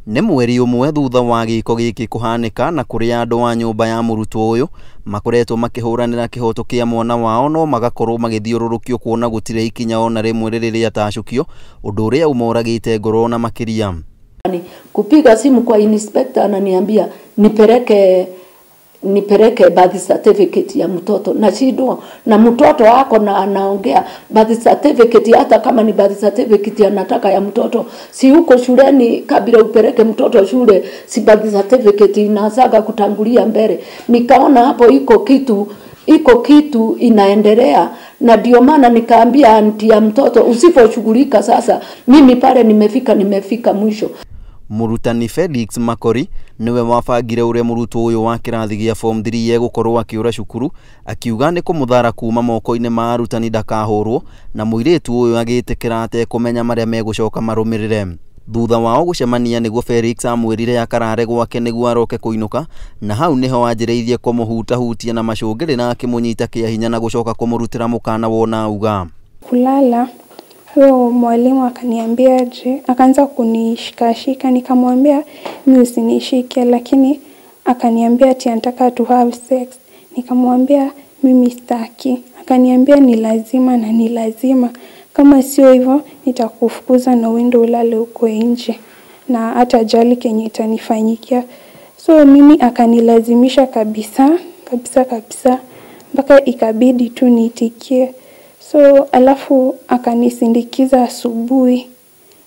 Nĩ mweri ũmwe thutha wa gĩko gĩkĩ kũhanĩka na kũrĩa andũ wa nyũmba ya murutwo ũyũ makoretwo makĩhũranĩra kihoto kĩa mwana wao no magakorwo magĩthiũrũrũkio kuona gũtirĩ ikinya ona rĩmwe rĩrĩa tacukio ũndũ ũrĩa umoragĩte ngoro na makĩria. Kupiga simu kwa inspector ananiambia nipeleke birth certificate ya mtoto na shidwa na mtoto wako na anaongea birth certificate, hata kama ni birth certificate anataka ya mtoto, si huko shuleni kabla upeleke mtoto shule, si birth certificate inasaga kutangulia mbele. Nikaona hapo iko kitu inaendelea, na ndio maana nikaambia anti ya mtoto usiposhughulika sasa mimi pale nimefika mwisho. Murutani Felix Makori niwe wabangire uria murutwo uyu wa kirathi gia form 3 yegukorwo akiura cukuru, akiuga ni kumuthara kuma moko-ini ma arutani ndakahurwo na muiritu uyu agitikira ate kumenya maria megucoka marumirire. Thutha wao gucemania niguo Felix amwirire akarare gwake niguo aroke kuinuka, na hau niho anjĩrĩirie kumuhutahutia na macũngĩrĩ na akimunyita kĩahinya na gucoka kumurutira mukana wona auga kulala. Huyo mwalimu akaniambia aje, akaanza kunishikashika, nikamwambia mimi usinishike, lakini akaniambia ati anataka to have sex. Nikamwambia mimi sitaki. Akaniambia ni lazima na ni lazima, kama sio hivyo nitakufukuza na uende ulale huko nje na hata jali kenye itanifanyikia. So mimi akanilazimisha kabisa mpaka ikabidi tu niitikie. So alafu akanisindikiza asubuhi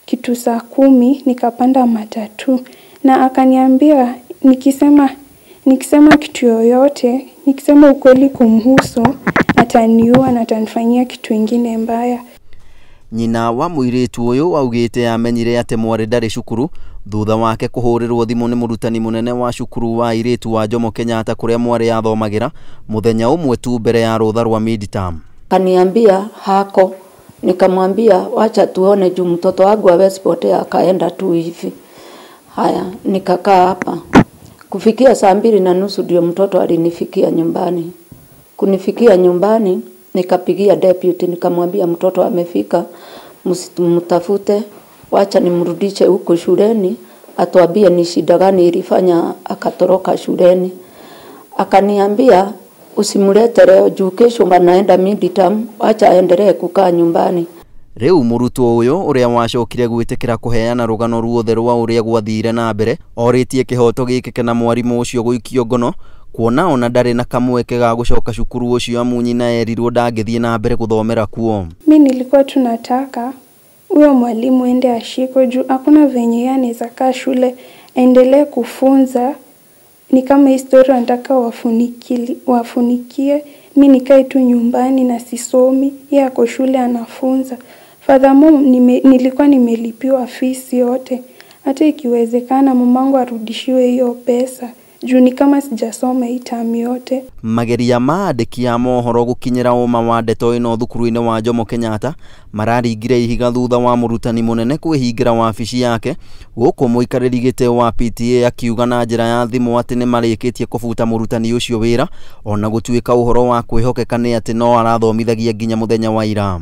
kitu saa 10 nikapanda matatu, na akaniambia nikisema kitu yoyote, nikisema ukweli kumhusu ataniua na atanifanyia kitu kingine mbaya. Nyina wa muiritu uyu augite amenyire ate mwari ndari cukuru thutha wake kuhurirwo thimu ni murutani munene wa cukuru wa iritu wa Jomo Kenyatta kuria mwari athomagira muthenya umwe tu mbere ya rutha rwa midterm. Kaniambia hako, nikamwambia wacha tuone juu mtoto wangu hawezi potea, akaenda tu hivi. Haya, nikakaa hapa. Kufikia saa 2:30 ndio mtoto alinifikia nyumbani. Kunifikia nyumbani, nikapigia deputy, nikamwambia mtoto amefika, mtafute, wacha nimrudishe huko shuleni, atuambie ni shida gani ilifanya akatoroka shuleni. Akaniambia usimulete leo juu kesho anaenda midterm, acha aendelee kukaa nyumbani. Riu murutwo uyu uria wacokire gwitikira kuheana rugano ruothe rwa uria gwathire na mbere oritie kihoto gikike na mwarimu ucio guikio ngono, kuona ona ndari na kamweke ga gucoka cukuru ucio amu nyina erirwo ndangithie na mbere kuthomera kuo. Mimi nilikuwa tunataka huyo mwalimu ende ashiko juu hakuna venye yeye anaweza kaa shule endelee kufunza. Ni kama historia nataka wafunikie, mimi nikae tu nyumbani na sisomi, yeye ako shule anafunza. Furthermore nilikuwa nimelipiwa fees yote, hata ikiwezekana mamangu arudishiwe hiyo pesa juu ni kama sijasoma hii term yote. Mageria maandĩki ya mohoro gukinyira uma wa ndeto ino thukuru-ini wa Jomo Kenyatta mararingire ihiga thutha wa murutani munene kwĩhingira wabici yake gũkũ mũikarĩri gĩtĩ wa PTA akiuga na njĩra ya thimũ atĩ nĩ marĩkĩtie kũbuta murutani ũcio wĩra, ona gũtuĩka ũhoro wa kwĩhokeka nĩ atĩ no arathomithagia nginya mũthenya wa ira.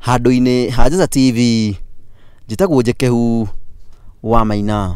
Handũ-inĩ ha Njata TV, njĩtagwo Njekehu wa Maina.